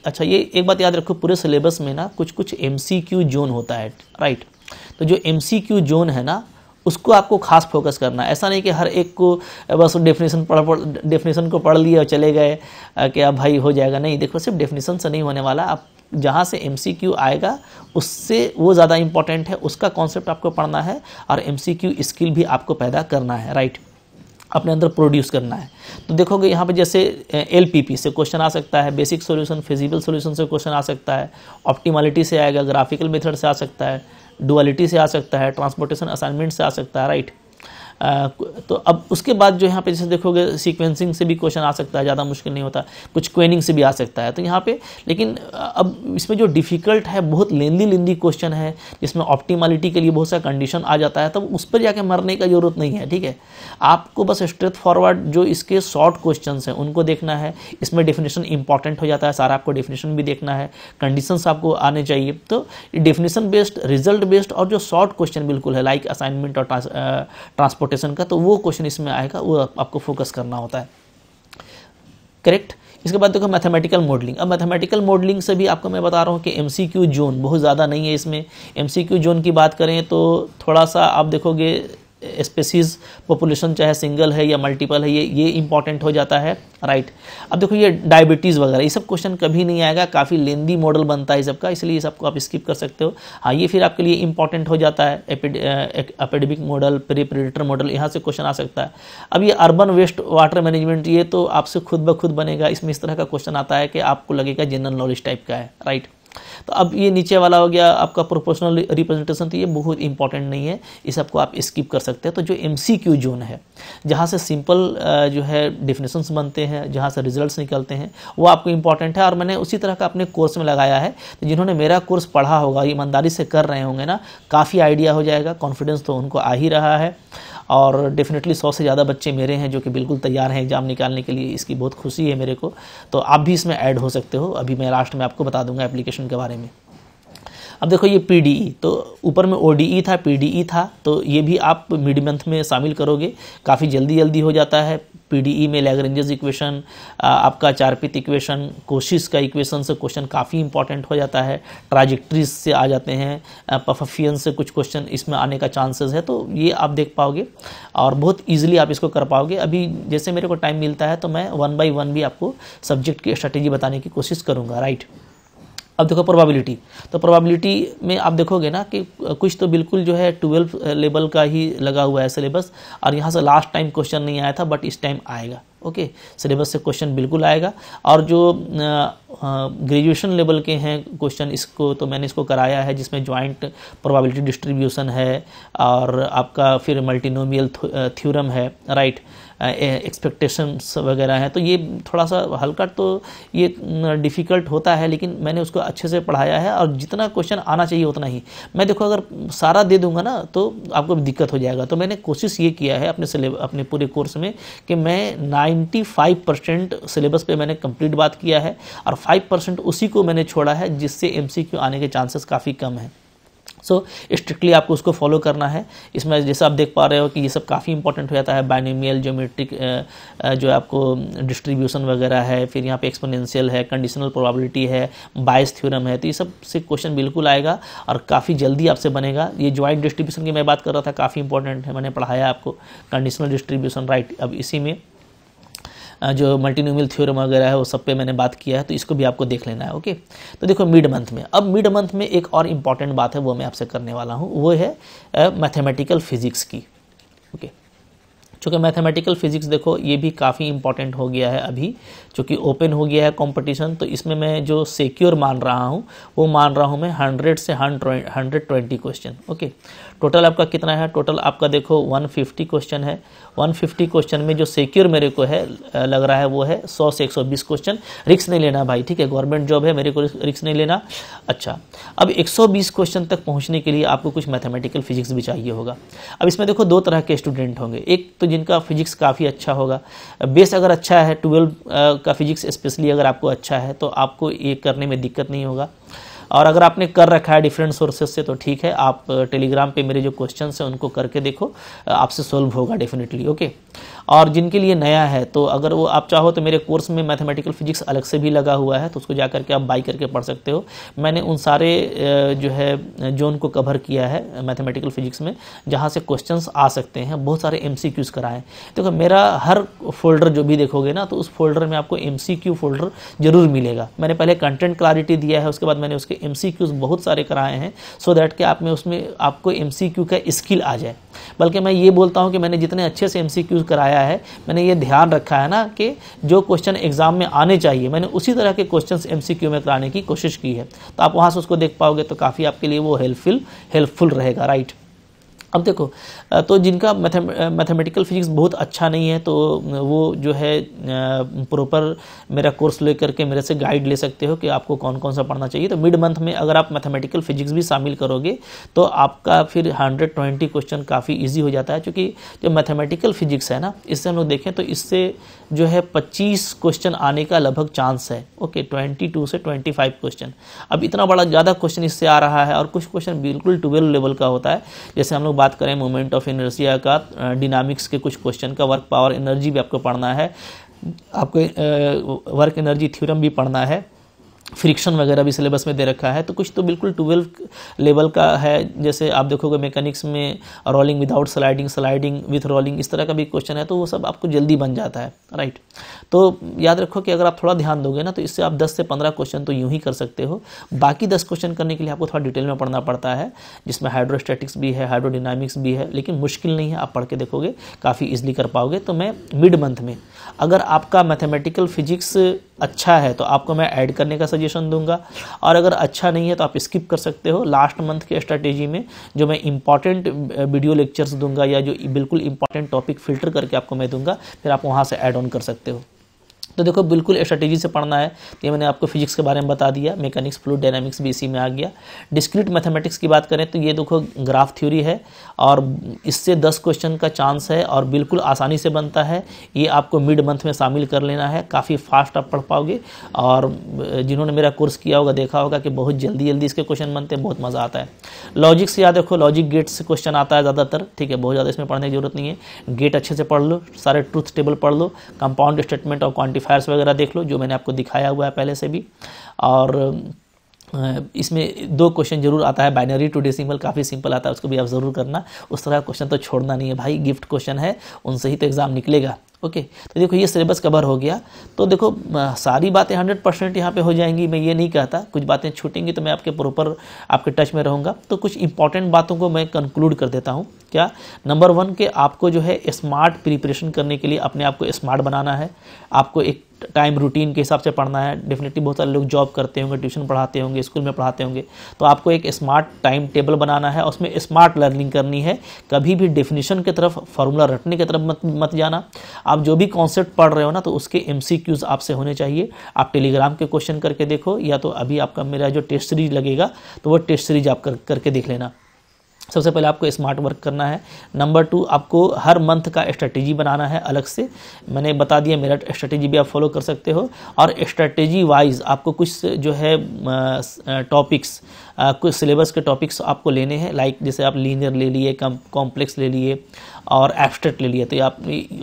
अच्छा, ये एक बात याद रखो, पूरे सिलेबस में ना कुछ कुछ MCQ जोन होता है, राइट। तो जो MCQ जोन है ना, उसको आपको खास फोकस करना है। ऐसा नहीं कि हर एक को बस डेफिनेशन को पढ़ लिए और चले गए कि अब भाई हो जाएगा, नहीं। देखो सिर्फ डेफिनेशन से नहीं होने वाला, आप जहाँ से MCQ आएगा उससे वो ज़्यादा इंपॉर्टेंट है, उसका कॉन्सेप्ट आपको पढ़ना है, और MCQ स्किल भी आपको पैदा करना है, राइट, अपने अंदर प्रोड्यूस करना है। तो देखोगे यहाँ पे जैसे LPP से क्वेश्चन आ सकता है, बेसिक सॉल्यूशन, फिजिबल सॉल्यूशन से क्वेश्चन आ सकता है, ऑप्टिमलिटी से आएगा, ग्राफिकल मेथड से आ सकता है, डुअलिटी से आ सकता है, ट्रांसपोर्टेशन असाइनमेंट से आ सकता है, राइट। तो अब उसके बाद जो यहाँ पे जैसे देखोगे सीक्वेंसिंग से भी क्वेश्चन आ सकता है, ज़्यादा मुश्किल नहीं होता, कुछ क्वेनिंग से भी आ सकता है। तो यहाँ पे लेकिन अब इसमें जो डिफ़िकल्ट है, बहुत लेंदी क्वेश्चन है, जिसमें ऑप्टिमलिटी के लिए बहुत सा कंडीशन आ जाता है, तब उस पर जाके मरने का जरूरत नहीं है, ठीक है। आपको बस स्ट्रेट फॉरवर्ड जो इसके शॉर्ट क्वेश्चन हैं उनको देखना है। इसमें डेफिनेशन इंपॉर्टेंट हो जाता है, सारा आपको डेफिनेशन भी देखना है, कंडीशंस आपको आने चाहिए। तो डेफिनेशन बेस्ड, रिजल्ट बेस्ड, और जो शॉर्ट क्वेश्चन बिल्कुल है लाइक असाइनमेंट और ट्रांसपोर्टेशन का, तो वो क्वेश्चन इसमें आएगा, वो आपको फोकस करना होता है, करेक्ट। इसके बाद देखो मैथमेटिकल मॉडलिंग। अब मैथमेटिकल मॉडलिंग से भी आपको मैं बता रहा हूँ कि MCQ जोन बहुत ज़्यादा नहीं है इसमें। MCQ जोन की बात करें तो थोड़ा सा आप देखोगे स्पेसीज पॉपुलेशन चाहे सिंगल है या मल्टीपल है, ये इंपॉर्टेंट हो जाता है, राइट। अब देखो ये डायबिटीज़ वगैरह ये सब क्वेश्चन कभी नहीं आएगा, काफ़ी लेंदी मॉडल बनता है सबका, इसलिए ये सबको आप स्किप कर सकते हो। हाँ, ये फिर आपके लिए इंपॉर्टेंट हो जाता है, एपिडेमिक मॉडल, प्रेडेटर मॉडल, यहाँ से क्वेश्चन आ सकता है। अब ये अर्बन वेस्ट वाटर मैनेजमेंट, ये तो आपसे खुद ब खुद बनेगा, इसमें इस तरह का क्वेश्चन आता है कि आपको लगेगा जनरल नॉलेज टाइप का है, राइट। तो अब ये नीचे वाला हो गया आपका प्रोपोर्शनल रिप्रेजेंटेशन, तो ये बहुत इंपॉर्टेंट नहीं है, इस सबको आप स्किप कर सकते हैं। तो जो MCQ जोन है, जहाँ से सिंपल जो है डेफिनेशंस बनते हैं, जहाँ से रिजल्ट्स निकलते हैं, वो आपको इंपॉर्टेंट है। और मैंने उसी तरह का अपने कोर्स में लगाया है, तो जिन्होंने मेरा कोर्स पढ़ा होगा, ईमानदारी से कर रहे होंगे ना, काफ़ी आइडिया हो जाएगा, कॉन्फिडेंस तो उनको आ ही रहा है। और डेफिनेटली 100 से ज़्यादा बच्चे मेरे हैं जो कि बिल्कुल तैयार हैं एग्ज़ाम निकालने के लिए, इसकी बहुत खुशी है मेरे को। तो आप भी इसमें ऐड हो सकते हो, अभी मैं लास्ट में आपको बता दूंगा एप्लीकेशन के बारे में। अब देखो ये PDE, तो ऊपर में ODE था, PDE था, तो ये भी आप मिड मंथ में शामिल करोगे, काफ़ी जल्दी हो जाता है। PDE में लैग्रेंजेस इक्वेशन, आपका चारपित इक्वेशन, कोशिश का इक्वेशन से क्वेश्चन काफ़ी इंपॉर्टेंट हो जाता है, ट्राजेक्ट्रीज से आ जाते हैं, पफियन से कुछ क्वेश्चन इसमें आने का चांसेस है, तो ये आप देख पाओगे और बहुत ईजिली आप इसको कर पाओगे। अभी जैसे मेरे को टाइम मिलता है तो मैं 1 by 1 भी आपको सब्जेक्ट की स्ट्रैटेजी बताने की कोशिश करूँगा, राइट। अब देखो प्रोबेबिलिटी, तो प्रोबेबिलिटी में आप देखोगे ना कि कुछ तो बिल्कुल जो है 12 लेवल का ही लगा हुआ है सिलेबस, और यहाँ से लास्ट टाइम क्वेश्चन नहीं आया था, बट इस टाइम आएगा, ओके। सिलेबस से क्वेश्चन बिल्कुल आएगा। और जो ग्रेजुएशन लेवल के हैं क्वेश्चन, इसको तो मैंने इसको कराया है, जिसमें जॉइंट प्रोबेबिलिटी डिस्ट्रीब्यूशन है, और आपका फिर मल्टीनोमियल थ्योरम है, राइट, एक्सपेक्टेशंस वगैरह हैं। तो ये थोड़ा सा हल्का तो ये डिफ़िकल्ट होता है, लेकिन मैंने उसको अच्छे से पढ़ाया है, और जितना क्वेश्चन आना चाहिए उतना ही। मैं देखो अगर सारा दे दूंगा ना तो आपको दिक्कत हो जाएगा, तो मैंने कोशिश ये किया है अपने पूरे कोर्स में कि मैं 95% सिलेबस पे मैंने कंप्लीट बात किया है, और 5% उसी को मैंने छोड़ा है, जिससे MCQ आने के चांसेस काफ़ी कम हैं। सो स्ट्रिक्टली आपको उसको फॉलो करना है। इसमें जैसे आप देख पा रहे हो कि ये सब काफ़ी इंपॉर्टेंट हो जाता है, बाइनोमियल, ज्योमेट्रिक जो आपको डिस्ट्रीब्यूशन वगैरह है, फिर यहाँ पे एक्सपोनेंशियल है, कंडीशनल प्रोबेबिलिटी है, बायस थ्योरम है, तो ये सब से क्वेश्चन बिल्कुल आएगा और काफ़ी जल्दी आपसे बनेगा। ये जॉइंट डिस्ट्रीब्यूशन की मैं बात कर रहा था, काफ़ी इंपॉर्टेंट है, मैंने पढ़ाया आपको कंडीशनल डिस्ट्रीब्यूशन, राइट। अब इसी में जो मल्टीनोमियल थ्योरम वगैरह है वो सब पे मैंने बात किया है, तो इसको भी आपको देख लेना है, ओके। तो देखो मिड मंथ में, अब मिड मंथ में एक और इम्पॉर्टेंट बात है, वो मैं आपसे करने वाला हूँ, वो है मैथमेटिकल फिजिक्स की, ओके। चूँकि मैथमेटिकल फिजिक्स देखो ये भी काफ़ी इंपॉर्टेंट हो गया है अभी, चूँकि ओपन हो गया है कंपटीशन, तो इसमें मैं जो सिक्योर मान रहा हूँ वो मान रहा हूँ मैं 100 से 120 क्वेश्चन, ओके। टोटल आपका कितना है? टोटल आपका देखो 150 क्वेश्चन है। 150 क्वेश्चन में जो सिक्योर मेरे को है लग रहा है वो है 100 से 120 क्वेश्चन। रिस्क नहीं लेना भाई, ठीक है, गवर्नमेंट जॉब है, मेरे को रिस्क नहीं लेना। अच्छा, अब 120 क्वेश्चन तक पहुंचने के लिए आपको कुछ मैथमेटिकल फिजिक्स भी चाहिए होगा। अब इसमें देखो दो तरह के स्टूडेंट होंगे, एक तो जिनका फिजिक्स काफ़ी अच्छा होगा, बेस अगर अच्छा है 12 का फिजिक्स स्पेशली अगर आपको अच्छा है तो आपको ये करने में दिक्कत नहीं होगा। और अगर आपने कर रखा है डिफरेंट सोर्सेज से तो ठीक है, आप टेलीग्राम पे मेरे जो क्वेश्चंस हैं उनको करके देखो, आपसे सॉल्व होगा डेफिनेटली, ओके। और जिनके लिए नया है तो अगर वो आप चाहो तो मेरे कोर्स में मैथमेटिकल फिजिक्स अलग से भी लगा हुआ है, तो उसको जा करके आप बाई करके पढ़ सकते हो। मैंने उन सारे जो है जोन को कवर किया है मैथमेटिकल फिजिक्स में, जहाँ से क्वेश्चंस आ सकते हैं, बहुत सारे MCQs कराएं। देखो मेरा हर फोल्डर जो भी देखोगे ना, तो उस फोल्डर में आपको MCQ फोल्डर जरूर मिलेगा। मैंने पहले कंटेंट क्लैरिटी दिया है, उसके बाद मैंने उसके MCQs बहुत सारे कराए हैं, सो दैट कि आप में उसमें आपको MCQ का स्किल आ जाए। बल्कि मैं ये बोलता हूँ कि मैंने जितने अच्छे से MCQs कराया है, मैंने ये ध्यान रखा है ना कि जो क्वेश्चन एग्जाम में आने चाहिए, मैंने उसी तरह के क्वेश्चंस MCQ में कराने की कोशिश की है। तो आप वहाँ से उसको देख पाओगे तो काफ़ी आपके लिए वो हेल्पफुल रहेगा, राइट। अब देखो तो जिनका मैथमेटिकल फिजिक्स बहुत अच्छा नहीं है तो वो जो है प्रॉपर मेरा कोर्स लेकर के मेरे से गाइड ले सकते हो कि आपको कौन कौन सा पढ़ना चाहिए। तो मिड मंथ में अगर आप मैथमेटिकल फिजिक्स भी शामिल करोगे तो आपका फिर 120 क्वेश्चन काफ़ी इजी हो जाता है, क्योंकि जो मैथमेटिकल फिजिक्स है ना, इससे हम लोग देखें तो इससे जो है 25 क्वेश्चन आने का लगभग चांस है, ओके, 22 से 25 क्वेश्चन। अब इतना बड़ा ज़्यादा क्वेश्चन इससे आ रहा है, और कुछ क्वेश्चन बिल्कुल 12 लेवल का होता है। जैसे हम लोग बात करें मोमेंट ऑफ इनर्शिया का, डिनामिक्स के कुछ क्वेश्चन का, वर्क पावर एनर्जी भी आपको पढ़ना है, आपको वर्क एनर्जी थ्योरम भी पढ़ना है, फ्रिक्शन वगैरह भी सिलेबस में दे रखा है, तो कुछ तो बिल्कुल 12 लेवल का है। जैसे आप देखोगे मैकेनिक्स में rolling without sliding, sliding with rolling, इस तरह का भी क्वेश्चन है, तो वो सब आपको जल्दी बन जाता है, राइट। तो याद रखो कि अगर आप थोड़ा ध्यान दोगे ना तो इससे आप 10 से 15 क्वेश्चन तो यूं ही कर सकते हो। बाकी 10 क्वेश्चन करने के लिए आपको थोड़ा डिटेल में पढ़ना पड़ता है, जिसमें हाइड्रोस्टैटिक्स भी है, हाइड्रोडायनामिक्स भी है, लेकिन मुश्किल नहीं है, आप पढ़ के देखोगे काफ़ी ईजिली कर पाओगे। तो मैं मिड मंथ में अगर आपका मैथमेटिकल फिजिक्स अच्छा है तो आपको मैं ऐड करने का सजेशन दूंगा, और अगर अच्छा नहीं है तो आप स्किप कर सकते हो। लास्ट मंथ के स्ट्रैटेजी में जो मैं इंपॉर्टेंट वीडियो लेक्चर्स दूंगा या जो बिल्कुल इंपॉर्टेंट टॉपिक फिल्टर करके आपको मैं दूंगा, फिर आप वहाँ से ऐड ऑन कर सकते हो। तो देखो बिल्कुल स्ट्रैटेजी से पढ़ना है। ये मैंने आपको फिजिक्स के बारे में बता दिया, मैकेनिक्स, फ्लूइड डायनामिक्स भी इसी में आ गया। डिस्क्रीट मैथमेटिक्स की बात करें तो ये देखो ग्राफ थ्योरी है और इससे 10 क्वेश्चन का चांस है और बिल्कुल आसानी से बनता है। ये आपको मिड मंथ में शामिल कर लेना है, काफ़ी फास्ट आप पढ़ पाओगे। और जिन्होंने मेरा कोर्स किया होगा देखा होगा कि बहुत जल्दी जल्दी इसके क्वेश्चन बनते हैं, बहुत मज़ा आता है। लॉजिक से याद रखो, लॉजिक गेट से क्वेश्चन आता है ज़्यादातर, ठीक है, बहुत ज़्यादा इसमें पढ़ने की जरूरत नहीं है। गेट अच्छे से पढ़ लो, सारे ट्रूथ टेबल पढ़ लो, कंपाउंड स्टेटमेंट और क्वांटिफायर्स वगैरह देख लो, जो मैंने आपको दिखाया हुआ है पहले से भी। और इसमें 2 क्वेश्चन जरूर आता है, बाइनरी टू डेसिमल, काफ़ी सिंपल आता है, उसको भी आप ज़रूर करना। उस तरह का क्वेश्चन तो छोड़ना नहीं है भाई, गिफ्ट क्वेश्चन है, उनसे ही तो एग्ज़ाम निकलेगा। ओके, तो देखो ये सिलेबस कवर हो गया। तो देखो सारी बातें 100% यहाँ पे हो जाएंगी, मैं ये नहीं कहता, कुछ बातें छूटेंगी तो मैं आपके प्रॉपर आपके टच में रहूँगा। तो कुछ इंपॉर्टेंट बातों को मैं कंक्लूड कर देता हूँ। क्या? नंबर 1 के आपको जो है स्मार्ट प्रिपरेशन करने के लिए अपने आप को स्मार्ट बनाना है। आपको एक टाइम रूटीन के हिसाब से पढ़ना है। डेफिनेटली बहुत सारे लोग जॉब करते होंगे, ट्यूशन पढ़ाते होंगे, स्कूल में पढ़ाते होंगे, तो आपको एक स्मार्ट टाइम टेबल बनाना है, उसमें स्मार्ट लर्निंग करनी है। कभी भी डेफिनेशन की तरफ, फार्मूला रटने की तरफ मत जाना। आप जो भी कॉन्सेप्ट पढ़ रहे हो ना, तो उसके MCQs आपसे होने चाहिए। आप टेलीग्राम के क्वेश्चन करके देखो, या तो अभी आपका मेरा जो टेस्ट सीरीज लगेगा तो वो टेस्ट सीरीज आप करके देख लेना। सबसे पहले आपको स्मार्ट वर्क करना है। नंबर 2, आपको हर मंथ का स्ट्रेटेजी बनाना है अलग से। मैंने बता दिया, मेरा स्ट्रेटेजी भी आप फॉलो कर सकते हो। और स्ट्रेटेजी वाइज आपको कुछ जो है टॉपिक्स, कुछ सिलेबस के टॉपिक्स आपको लेने हैं। लाइक जैसे आप लीनियर ले लिए, कॉम्प्लेक्स ले लिए और एब्स्ट्रैक्ट ले लिए, तो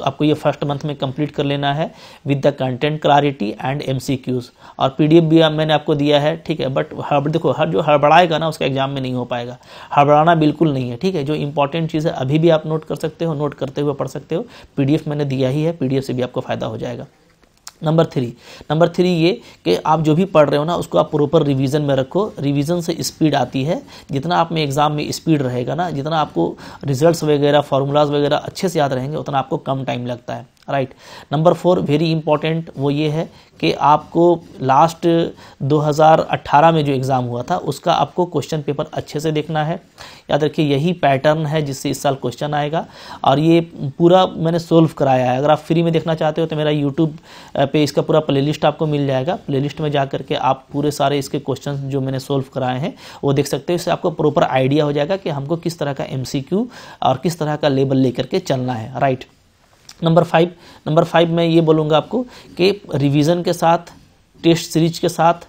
आपको ये फर्स्ट मंथ में कंप्लीट कर लेना है with the content clarity and MCQs। और PDF भी मैंने आपको दिया है, ठीक है। बट देखो जो हड़बड़ाएगा ना उसका एग्जाम में नहीं हो पाएगा, हड़बड़ाना बिल्कुल नहीं है, ठीक है। जो इंपॉर्टेंट चीज़ है अभी भी आप नोट कर सकते हो, नोट करते हुए पढ़ सकते हो। PDF मैंने दिया ही है, PDF से भी आपको फ़ायदा हो जाएगा। नंबर 3 ये कि आप जो भी पढ़ रहे हो ना उसको आप प्रॉपर रिवीजन में रखो। रिवीजन से स्पीड आती है। जितना आप में एग्जाम में स्पीड रहेगा ना, जितना आपको रिजल्ट्स वगैरह, फार्मूलाज वगैरह अच्छे से याद रहेंगे, उतना आपको कम टाइम लगता है, राइट। नंबर 4 वेरी इंपॉर्टेंट, वो ये है कि आपको लास्ट 2018 में जो एग्ज़ाम हुआ था उसका आपको क्वेश्चन पेपर अच्छे से देखना है। याद रखिए यही पैटर्न है जिससे इस साल क्वेश्चन आएगा, और ये पूरा मैंने सोल्व कराया है। अगर आप फ्री में देखना चाहते हो तो मेरा यूट्यूब पे इसका पूरा प्लेलिस्ट आपको मिल जाएगा। प्लेलिस्ट में जा करके आप पूरे सारे इसके क्वेश्चन जो मैंने सोल्व कराए हैं वो देख सकते हो। इससे आपको प्रॉपर आइडिया हो जाएगा कि हमको किस तरह का MCQ और किस तरह का लेवल लेकर के चलना है, राइट। नंबर 5 मैं ये बोलूँगा आपको कि रिवीजन के साथ, टेस्ट सीरीज के साथ,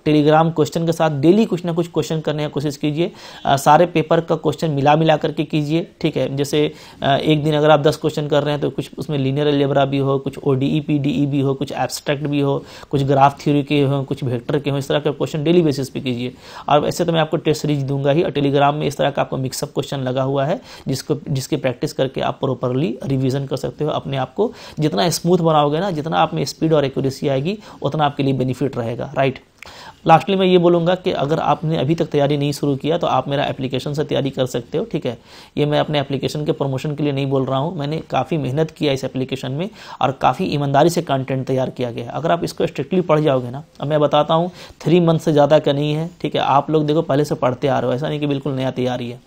टेलीग्राम क्वेश्चन के साथ डेली कुछ ना कुछ क्वेश्चन करने की कोशिश कीजिए। सारे पेपर का क्वेश्चन मिला करके कीजिए, ठीक है। जैसे एक दिन अगर आप 10 क्वेश्चन कर रहे हैं तो कुछ उसमें लीनियर अलजेब्रा भी हो, कुछ ODE PDE भी हो, कुछ एब्स्ट्रैक्ट भी हो, कुछ ग्राफ थ्योरी के हो, कुछ वेक्टर के हो। इस तरह के क्वेश्चन डेली बेसिस पे कीजिए। और वैसे तो मैं आपको टेस्ट सीरीज दूंगा ही, और टेलीग्राम में इस तरह का आपको मिक्सअप क्वेश्चन लगा हुआ है जिसकी प्रैक्टिस करके आप प्रॉपरली रिविजन कर सकते हो। अपने आप को जितना स्मूथ बनाओगे ना, जितना आप में स्पीड और एक्यूरेसी आएगी, उतना आपके लिए बेनिफिट रहेगा, राइट। लास्टली मैं ये बोलूँगा कि अगर आपने अभी तक तैयारी नहीं शुरू किया तो आप मेरा एप्लीकेशन से तैयारी कर सकते हो, ठीक है। ये मैं अपने एप्लीकेशन के प्रमोशन के लिए नहीं बोल रहा हूँ, मैंने काफ़ी मेहनत किया इस एप्लीकेशन में और काफ़ी ईमानदारी से कंटेंट तैयार किया गया है। अगर आप इसको स्ट्रिक्टली पढ़ जाओगे ना, अब मैं बताता हूँ 3 मंथ से ज़्यादा का नहीं है, ठीक है। आप लोग देखो पहले से पढ़ते आ रहे हो, ऐसा नहीं कि बिल्कुल नया तैयारी है।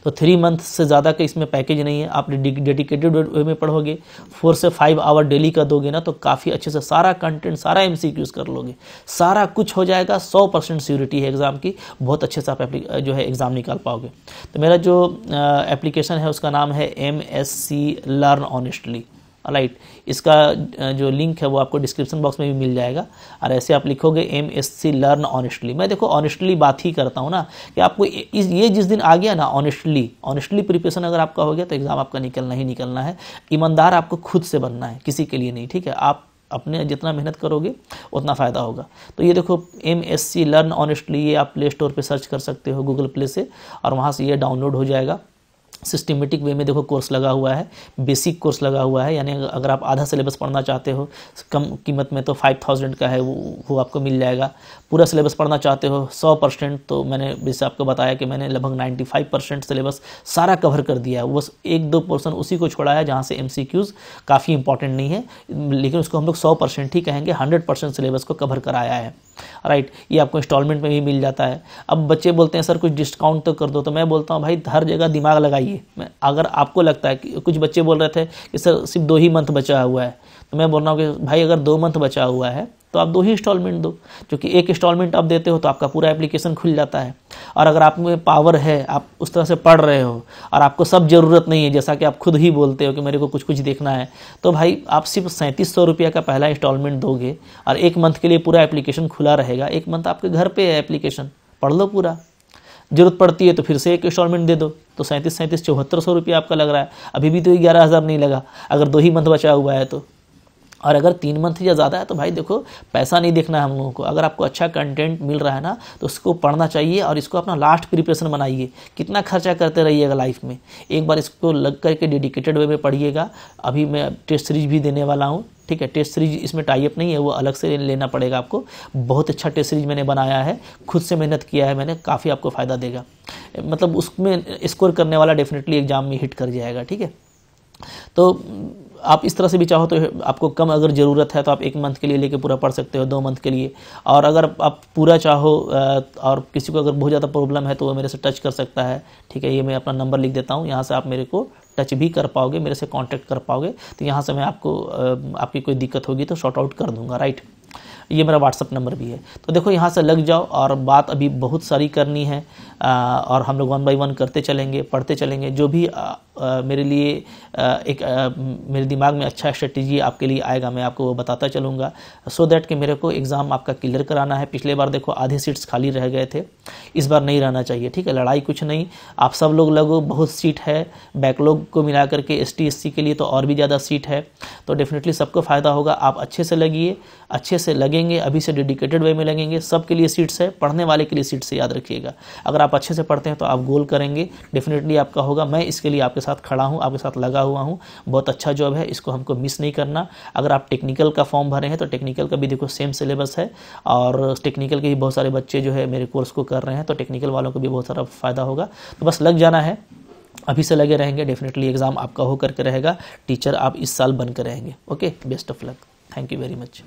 तो 3 मंथ से ज़्यादा का इसमें पैकेज नहीं है। आप डेडिकेटेड वे में पढ़ोगे, 4 से 5 आवर डेली का दोगे ना, तो काफ़ी अच्छे से सारा कंटेंट, सारा MCQs कर लोगे, सारा कुछ हो जाएगा। 100% सिक्योरिटी है एग्ज़ाम की, बहुत अच्छे से आप जो है एग्ज़ाम निकाल पाओगे। तो मेरा जो एप्लीकेशन है उसका नाम है MSc लर्न ऑनेस्टली, राइट। इसका जो लिंक है वो आपको डिस्क्रिप्शन बॉक्स में भी मिल जाएगा। और ऐसे आप लिखोगे MSc लर्न ऑनेस्टली। मैं देखो ऑनेस्टली बात ही करता हूँ ना, कि आपको ये जिस दिन आ गया ना, ऑनेस्टली प्रिपरेशन अगर आपका हो गया तो एग्ज़ाम आपका निकलना ही निकलना है। ईमानदार आपको खुद से बनना है, किसी के लिए नहीं, ठीक है। आप अपने जितना मेहनत करोगे उतना फ़ायदा होगा। तो ये देखो MSc लर्न ऑनेस्टली, ये आप प्ले स्टोर पे सर्च कर सकते हो गूगल प्ले से, और वहाँ से ये डाउनलोड हो जाएगा। सिस्टमेटिक वे में देखो कोर्स लगा हुआ है, बेसिक कोर्स लगा हुआ है, यानी अगर आप आधा सिलेबस पढ़ना चाहते हो कम कीमत में तो 5000 का है, वो आपको मिल जाएगा। पूरा सिलेबस पढ़ना चाहते हो 100%, तो मैंने जैसे आपको बताया कि मैंने लगभग 95% सिलेबस सारा कवर कर दिया है। बस 1-2 पोर्शन उसी को छोड़ा है जहाँ से MCQs काफ़ी इंपॉर्टेंट नहीं है, लेकिन उसको हम लोग 100% ही कहेंगे, 100% सिलेबस को कवर कराया है। राइट, ये आपको इंस्टॉलमेंट में भी मिल जाता है। अब बच्चे बोलते हैं सर कुछ डिस्काउंट तो कर दो, तो मैं बोलता हूँ भाई हर जगह दिमाग लगाइए। अगर आपको लगता है कि कुछ बच्चे बोल रहे थे कि सर सिर्फ 2 ही मंथ बचा हुआ है, तो मैं बोल रहा हूँ कि भाई अगर 2 मंथ बचा हुआ है तो आप 2 ही इंस्टॉलमेंट दो, क्योंकि एक इंस्टॉलमेंट आप देते हो तो आपका पूरा एप्लीकेशन खुल जाता है। और अगर आप में पावर है, आप उस तरह से पढ़ रहे हो और आपको सब ज़रूरत नहीं है, जैसा कि आप खुद ही बोलते हो कि मेरे को कुछ कुछ देखना है, तो भाई आप सिर्फ 3700 रुपये का पहला इंस्टॉलमेंट दोगे और 1 मंथ के लिए पूरा एप्लीकेशन खुला रहेगा। 1 मंथ आपके घर पे है एप्लीकेशन, पढ़ लो पूरा, जरूरत पड़ती है तो फिर से एक इंस्टॉलमेंट दे दो, तो 37 7400 रुपये आपका लग रहा है। अभी भी तो 11,000 नहीं लगा अगर 2 ही मंथ बचा हुआ है तो। और अगर 3 मंथ या ज़्यादा है तो भाई देखो पैसा नहीं देखना है हम लोगों को, अगर आपको अच्छा कंटेंट मिल रहा है ना तो उसको पढ़ना चाहिए और इसको अपना लास्ट प्रिपरेशन बनाइए। कितना खर्चा करते रहिएगा लाइफ में, एक बार इसको लग करके डेडिकेटेड वे में पढ़िएगा। अभी मैं टेस्ट सीरीज भी देने वाला हूँ, ठीक है। टेस्ट सीरीज इसमें टाई अप नहीं है, वो अलग से लेना पड़ेगा आपको। बहुत अच्छा टेस्ट सीरीज मैंने बनाया है, खुद से मेहनत किया है मैंने, काफ़ी आपको फ़ायदा देगा। मतलब उसमें स्कोर करने वाला डेफिनेटली एग्जाम में हिट कर जाएगा, ठीक है। तो आप इस तरह से भी चाहो तो आपको कम अगर ज़रूरत है तो आप 1 मंथ के लिए लेके पूरा पढ़ सकते हो, 2 मंथ के लिए। और अगर आप पूरा चाहो और किसी को अगर बहुत ज़्यादा प्रॉब्लम है तो वो मेरे से टच कर सकता है, ठीक है। ये मैं अपना नंबर लिख देता हूँ, यहाँ से आप मेरे को टच भी कर पाओगे, मेरे से कांटेक्ट कर पाओगे, तो यहाँ से मैं आपको आपकी कोई दिक्कत होगी तो शॉर्ट आउट कर दूँगा, राइट। ये मेरा व्हाट्सअप नंबर भी है। तो देखो यहाँ से लग जाओ, और बात अभी बहुत सारी करनी है और हम लोग 1 बाय 1 करते चलेंगे, पढ़ते चलेंगे। जो भी मेरे लिए मेरे दिमाग में अच्छा स्ट्रेटेजी आपके लिए आएगा मैं आपको वो बताता चलूँगा, सो दैट कि मेरे को एग्ज़ाम आपका क्लियर कराना है। पिछले बार देखो आधे सीट्स खाली रह गए थे, इस बार नहीं रहना चाहिए, ठीक है। लड़ाई कुछ नहीं, आप सब लोग लगो, बहुत सीट है, बैकलॉग को मिला करके ST SC के लिए तो और भी ज़्यादा सीट है, तो डेफिनेटली सबको फ़ायदा होगा। आप अच्छे से लगिए, अच्छे से लगेंगे, अभी से डेडिकेटेड वे में लगेंगे। सबके लिए सीट्स है, पढ़ने वाले के लिए सीट्स से याद रखिएगा। अगर आप अच्छे से पढ़ते हैं तो आप गोल करेंगे, डेफिनेटली आपका होगा। मैं इसके लिए आपके साथ खड़ा हूँ, आपके साथ लगा हुआ हूँ। बहुत अच्छा जॉब है, इसको हमको मिस नहीं करना। अगर आप टेक्निकल का फॉर्म भरे हैं तो टेक्निकल का भी देखो सेम सिलेबस है, और टेक्निकल के भी बहुत सारे बच्चे जो है मेरे कोर्स को कर रहे हैं, तो टेक्निकल वालों को भी बहुत सारा फ़ायदा होगा। तो बस लग जाना है, अभी से लगे रहेंगे, डेफिनेटली एग्ज़ाम आपका हो करके रहेगा। टीचर आप इस साल बन कर रहेंगे। Okay, best of luck, thank you very much.